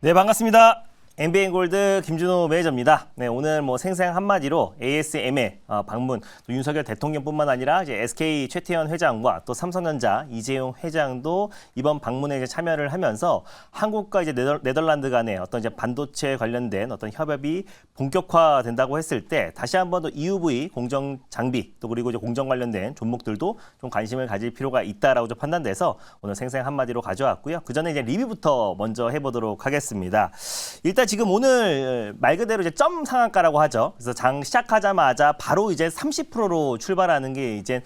네, 반갑습니다. MBN골드 김준호 매니저입니다. 네, 오늘 생생 한마디로 ASML 방문, 또 윤석열 대통령뿐만 아니라 이제 SK 최태원 회장과 또 삼성전자 이재용 회장도 이번 방문에 이제 참여를 하면서 한국과 이제 네덜란드 간의 어떤 이제 반도체 관련된 어떤 협업이 본격화된다고 했을 때 다시 한번 더 EUV 공정 장비 또 그리고 이제 공정 관련된 종목들도 좀 관심을 가질 필요가 있다라고 좀 판단돼서 오늘 생생 한마디로 가져왔고요. 그 전에 이제 리뷰부터 먼저 해보도록 하겠습니다. 일단 지금 오늘 말 그대로 이제 점 상한가라고 하죠. 그래서 장 시작하자마자 바로 이제 30%로 출발하는 게 이제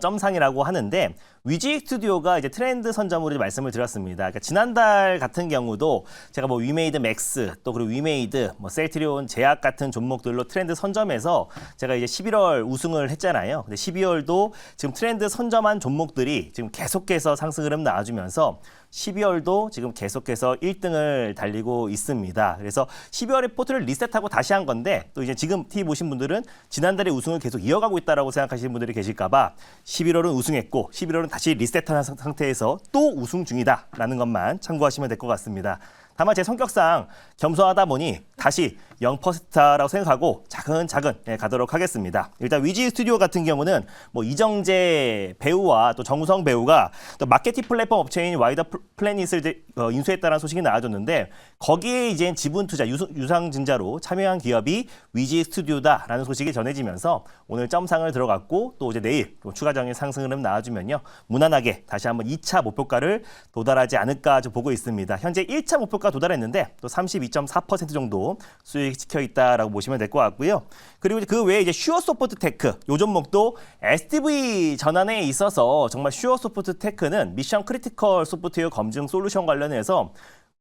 점상이라고 하는데 위지 스튜디오가 이제 트렌드 선점으로 이제 말씀을 드렸습니다. 그러니까 지난달 같은 경우도 제가 위메이드 맥스 또 그리고 위메이드 셀트리온 제약 같은 종목들로 트렌드 선점해서 제가 이제 11월 우승을 했잖아요. 근데 12월도 지금 트렌드 선점한 종목들이 지금 계속해서 상승 흐름 나와주면서 12월도 지금 계속해서 1등을 달리고 있습니다. 그래서 12월에 포트를 리셋하고 다시 한 건데 또 이제 지금 TV 보신 분들은 지난달에 우승을 계속 이어가고 있다라고 생각하시는 분들이 계실까 봐 11월은 우승했고 11월은 다시 리셋한 상태에서 또 우승 중이다라는 것만 참고하시면 될 것 같습니다. 다만 제 성격상 겸손하다 보니 다시 0%라고 생각하고 차근차근 가도록 하겠습니다. 일단 위지 스튜디오 같은 경우는 이정재 배우와 또 정우성 배우가 또 마케팅 플랫폼 업체인 와이더 플래닛을 인수했다는 소식이 나와줬는데 거기에 이제 지분 투자 유상증자로 참여한 기업이 위지 스튜디오다라는 소식이 전해지면서 오늘 점상을 들어갔고 또 이제 내일 또 추가적인 상승 흐름 나와주면요 무난하게 다시 한번 2차 목표가를 도달하지 않을까 보고 있습니다. 현재 1차 목표가 도달했는데 또 32.4% 정도 수익 지켜 있다라고 보시면 될 것 같고요. 그리고 그 외에 이제 슈어소프트테크 요 종목도 SDV 전환에 있어서 정말 슈어소프트테크는 미션 크리티컬 소프트웨어 검증 솔루션 관련해서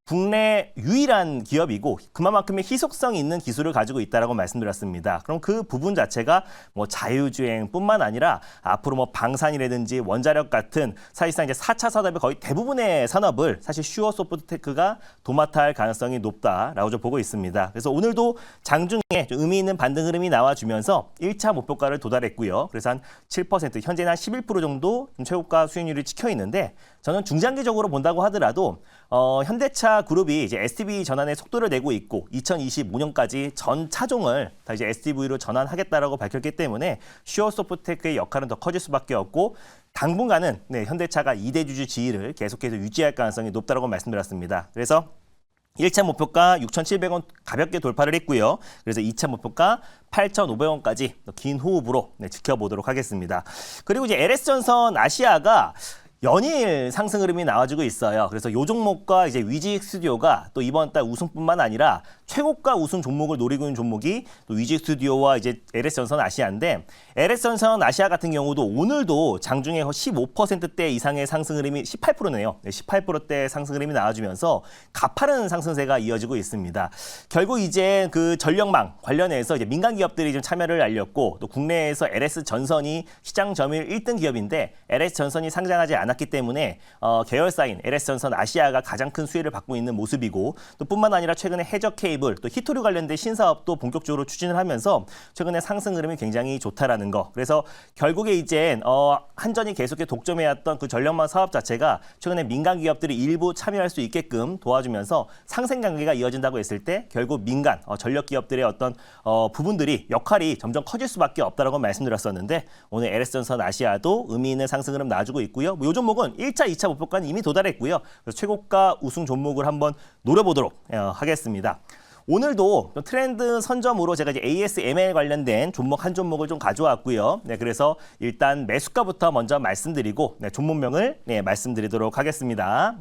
국내 유일한 기업이고 그만큼의 희속성이 있는 기술을 가지고 있다라고 말씀드렸습니다. 그럼 그 부분 자체가 자유주행뿐만 아니라 앞으로 방산이라든지 원자력 같은 사실상 이제 4차 산업의 거의 대부분의 산업을 사실 슈어소프트테크가 도맡아 할 가능성이 높다라고 좀 보고 있습니다. 그래서 오늘도 장중에 좀 의미 있는 반등 흐름이 나와주면서 1차 목표가를 도달했고요. 그래서 한 7%, 현재는 한 11% 정도 최고가 수익률이 찍혀 있는데 저는 중장기적으로 본다고 하더라도 현대차 그룹이 이제 SDV 전환에 속도를 내고 있고 2025년까지 전 차종을 다 이제 SDV로 전환하겠다라고 밝혔기 때문에 슈어소프트테크의 역할은 더 커질 수밖에 없고 당분간은 현대차가 2대 주주 지위를 계속해서 유지할 가능성이 높다고 말씀드렸습니다. 그래서 1차 목표가 6,700원 가볍게 돌파를 했고요. 그래서 2차 목표가 8,500원까지 긴 호흡으로 지켜보도록 하겠습니다. 그리고 이제 LS전선 아시아가 연일 상승 흐름이 나와주고 있어요. 그래서 이 종목과 이제 위지 스튜디오가 또 이번 달 우승뿐만 아니라 최고가 우승 종목을 노리고 있는 종목이 또 위지 스튜디오와 이제 LS전선 아시아인데 LS전선 아시아 같은 경우도 오늘도 장중에 15%대 이상의 상승 흐름이 18%네요. 18%대 상승 흐름이 나와주면서 가파른 상승세가 이어지고 있습니다. 결국 이제 그 전력망 관련해서 이제 민간 기업들이 좀 참여를 알렸고 또 국내에서 LS전선이 시장 점유율 1등 기업인데 LS전선이 상장하지 않았기 때문에 계열사인 LS전선 아시아가 가장 큰 수혜를 받고 있는 모습이고 또 뿐만 아니라 최근에 해적 케이블 또 히토류 관련된 신사업도 본격적으로 추진을 하면서 최근에 상승 흐름이 굉장히 좋다라는 거. 그래서 결국에 이제 한전이 계속해 독점해왔던 그 전력망 사업 자체가 최근에 민간 기업들이 일부 참여할 수 있게끔 도와주면서 상생 관계가 이어진다고 했을 때 결국 민간 전력 기업들의 어떤 부분들이 역할이 점점 커질 수밖에 없다라고 말씀드렸었는데 오늘 LS전선 아시아도 의미 있는 상승 흐름 놔주고 있고요. 이 종목은 1차, 2차 목표가는 이미 도달했고요. 그래서 최고가 우승 종목을 한번 노려보도록 하겠습니다. 오늘도 트렌드 선점으로 제가 이제 ASML 관련된 종목 한 종목을 좀 가져왔고요. 그래서 일단 매수가부터 먼저 말씀드리고 종목명을 말씀드리도록 하겠습니다.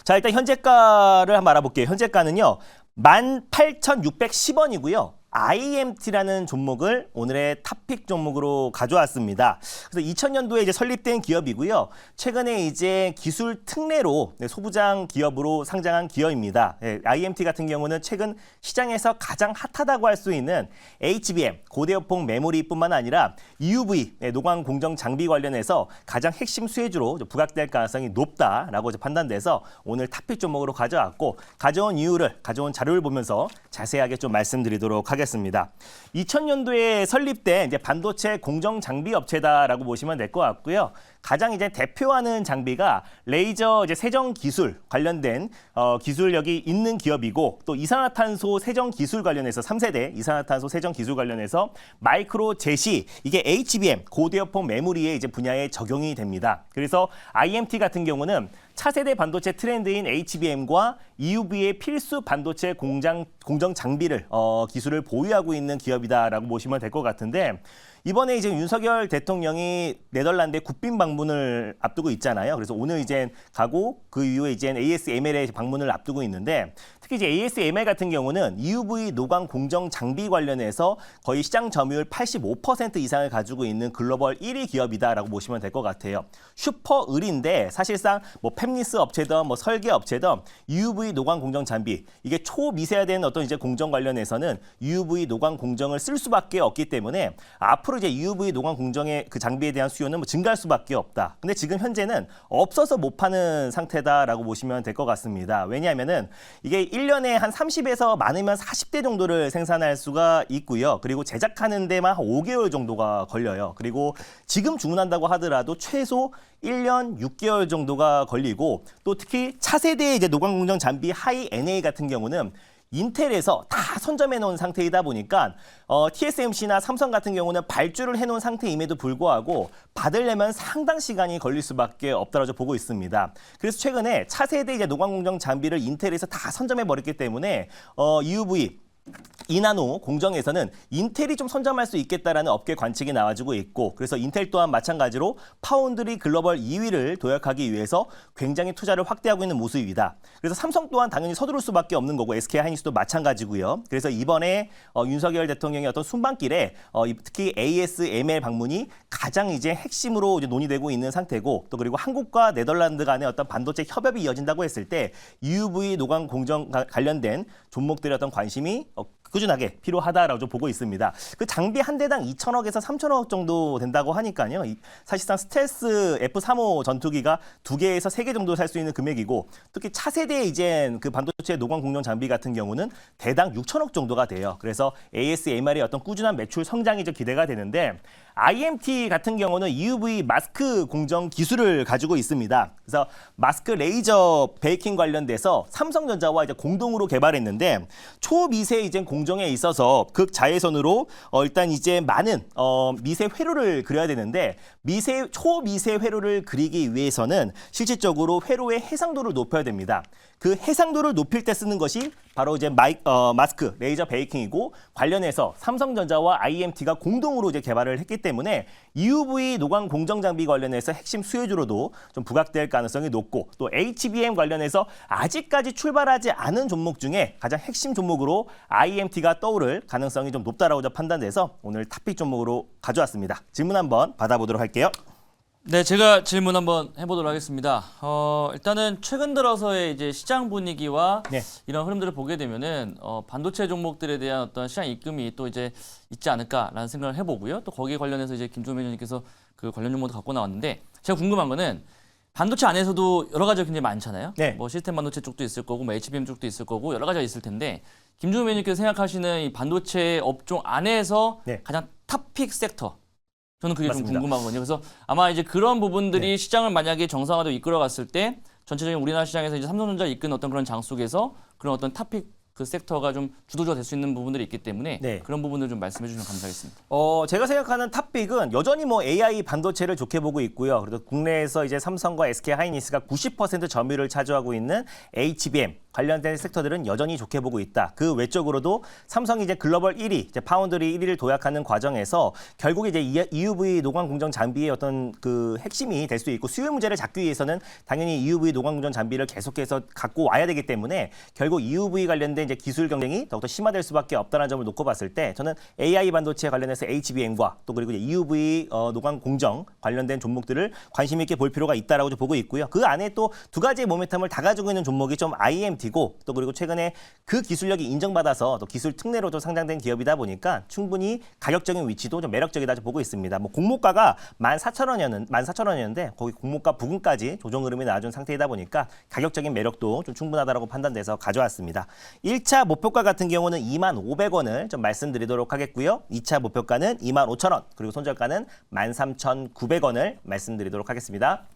자, 일단 현재가를 한번 알아볼게요. 현재가는요. 18,610원이고요. IMT라는 종목을 오늘의 탑픽 종목으로 가져왔습니다. 그래서 2000년도에 이제 설립된 기업이고요. 최근에 이제 기술 특례로 소부장 기업으로 상장한 기업입니다. IMT 같은 경우는 최근 시장에서 가장 핫하다고 할 수 있는 HBM, 고대역폭 메모리뿐만 아니라 EUV, 노광 공정 장비 관련해서 가장 핵심 수혜주로 부각될 가능성이 높다라고 판단돼서 오늘 탑픽 종목으로 가져왔고 가져온 이유를, 가져온 자료를 보면서 자세하게 좀 말씀드리도록 하겠습니다. 하겠습니다. 2000년도에 설립된 이제 반도체 공정 장비 업체다라고 보시면 될 것 같고요. 가장 이제 대표하는 장비가 레이저 이제 세정 기술 관련된 기술력이 있는 기업이고, 또 이산화탄소 세정 기술 관련해서 3세대 이산화탄소 세정 기술 관련해서 마이크로 제시, 이게 HBM 고대역폭 메모리의 이제 분야에 적용이 됩니다. 그래서 IMT 같은 경우는 차세대 반도체 트렌드인 HBM과 EUV의 필수 반도체 공정 장비를 기술을 보유하고 있는 기업이다라고 보시면 될 것 같은데, 이번에 이제 윤석열 대통령이 네덜란드에 국빈 방문을 앞두고 있잖아요. 그래서 오늘 이제 가고 그 이후에 이제 ASML에 방문을 앞두고 있는데, 특히 이제 ASML 같은 경우는 EUV 노광 공정 장비 관련해서 거의 시장 점유율 85% 이상을 가지고 있는 글로벌 1위 기업이다라고 보시면 될 것 같아요. 슈퍼 을인데 사실상 뭐 팹리스 업체든 뭐 설계 업체든 EUV 노광 공정 장비, 이게 초미세화된 어떤 이제 공정 관련해서는 EUV 노광 공정을 쓸 수밖에 없기 때문에 앞으로 이제 EUV 노광 공정의 그 장비에 대한 수요는 뭐 증가할 수밖에 없다. 근데 지금 현재는 없어서 못 파는 상태다라고 보시면 될 것 같습니다. 왜냐하면은 이게 1년에 한 30에서 많으면 40대 정도를 생산할 수가 있고요. 그리고 제작하는 데만 한 5개월 정도가 걸려요. 그리고 지금 주문한다고 하더라도 최소 1년 6개월 정도가 걸리고, 또 특히 차세대 이제 노광 공정 장비 하이 NA 같은 경우는 인텔에서 다 선점해 놓은 상태이다 보니까 TSMC나 삼성 같은 경우는 발주를 해놓은 상태임에도 불구하고 받으려면 상당 시간이 걸릴 수밖에 없다라고 보고 있습니다. 그래서 최근에 차세대 이제 노광 공정 장비를 인텔에서 다 선점해 버렸기 때문에 EUV 이나노 공정에서는 인텔이 좀 선점할 수 있겠다라는 업계 관측이 나와주고 있고, 그래서 인텔 또한 마찬가지로 파운드리 글로벌 2위를 도약하기 위해서 굉장히 투자를 확대하고 있는 모습이다. 그래서 삼성 또한 당연히 서두를 수밖에 없는 거고, SK하이닉스도 마찬가지고요. 그래서 이번에 윤석열 대통령의 어떤 순방길에 특히 ASML 방문이 가장 이제 핵심으로 이제 논의되고 있는 상태고, 또 그리고 한국과 네덜란드 간의 어떤 반도체 협업이 이어진다고 했을 때 EUV 노광 공정 관련된 종목들의 어떤 관심이 꾸준하게 필요하다라고 좀 보고 있습니다. 그 장비 한 대당 2천억에서 3천억 정도 된다고 하니까요. 사실상 스텔스 F-35 전투기가 2개에서 3개 정도 살 수 있는 금액이고, 특히 차세대 이제 그 반도체 노광 공정 장비 같은 경우는 대당 6천억 정도가 돼요. 그래서 ASMR의 어떤 꾸준한 매출 성장이 좀 기대가 되는데, IMT 같은 경우는 EUV 마스크 공정 기술을 가지고 있습니다. 그래서 마스크 레이저 베이킹 관련돼서 삼성전자와 이제 공동으로 개발했는데, 초미세 이제 공정에 있어서 극자외선으로 일단 이제 많은 미세 회로를 그려야 되는데, 초미세 회로를 그리기 위해서는 실질적으로 회로의 해상도를 높여야 됩니다. 그 해상도를 높일 때 쓰는 것이 바로 이제 마스크 레이저 베이킹이고, 관련해서 삼성전자와 IMT가 공동으로 이제 개발을 했기 때문에 EUV 노광 공정 장비 관련해서 핵심 수혜주로도 좀 부각될 가능성이 높고, 또 HBM 관련해서 아직까지 출발하지 않은 종목 중에 가장 핵심 종목으로 IMT가 떠오를 가능성이 좀 높다라고 판단돼서 오늘 탑픽 종목으로 가져왔습니다. 질문 한번 받아보도록 할게요. 네, 제가 질문 한번 해보도록 하겠습니다. 일단은 최근 들어서의 이제 시장 분위기와 이런 흐름들을 보게 되면은 반도체 종목들에 대한 어떤 시장 입금이 또 이제 있지 않을까라는 생각을 해보고요. 또 거기에 관련해서 이제 김종민 위원님께서 그 관련 종목도 갖고 나왔는데, 제가 궁금한 거는 반도체 안에서도 여러 가지가 굉장히 많잖아요. 뭐 시스템 반도체 쪽도 있을 거고, 뭐 HBM 쪽도 있을 거고, 여러 가지가 있을 텐데, 김종민 위원님께서 생각하시는 이 반도체 업종 안에서 가장 탑픽 섹터, 저는 그게 맞습니다. 좀 궁금하거든요. 그래서 아마 이제 그런 부분들이 시장을 만약에 정상화로 이끌어갔을 때 전체적인 우리나라 시장에서 이제 삼성전자를 이끄는 어떤 그런 장 속에서 그런 어떤 탑픽 그 섹터가 좀 주도주가 될 수 있는 부분들이 있기 때문에 그런 부분들 좀 말씀해 주시면 감사하겠습니다. 제가 생각하는 탑픽은 여전히 뭐 AI 반도체를 좋게 보고 있고요. 그래도 국내에서 이제 삼성과 SK하이닉스가 90% 점유율을 차지하고 있는 HBM 관련된 섹터들은 여전히 좋게 보고 있다. 그 외적으로도 삼성이 이제 글로벌 1위, 이제 파운드리 1위를 도약하는 과정에서 결국 이제 EUV 노광 공정 장비의 어떤 그 핵심이 될 수 있고, 수요 문제를 잡기 위해서는 당연히 EUV 노광 공정 장비를 계속해서 갖고 와야 되기 때문에 결국 EUV 관련된 이제 기술 경쟁이 더욱더 심화될 수밖에 없다는 점을 놓고 봤을 때, 저는 AI 반도체 관련해서 HBM과 또 그리고 이제 EUV 노광 공정 관련된 종목들을 관심 있게 볼 필요가 있다라고 보고 있고요. 그 안에 또 두 가지의 모멘텀을 다 가지고 있는 종목이 좀 IMT 기업이고 또 그리고 최근에 그 기술력이 인정받아서 또 기술 특례로도 상장된 기업이다 보니까 충분히 가격적인 위치도 좀 매력적이다 보고 있습니다. 뭐 공모가가 14,000원이었는데 거기 공모가 부근까지 조정 흐름이 나와준 상태이다 보니까 가격적인 매력도 좀 충분하다고 판단돼서 가져왔습니다. 1차 목표가 같은 경우는 25,500원을 좀 말씀드리도록 하겠고요. 2차 목표가는 25,000원, 그리고 손절가는 13,900원을 말씀드리도록 하겠습니다.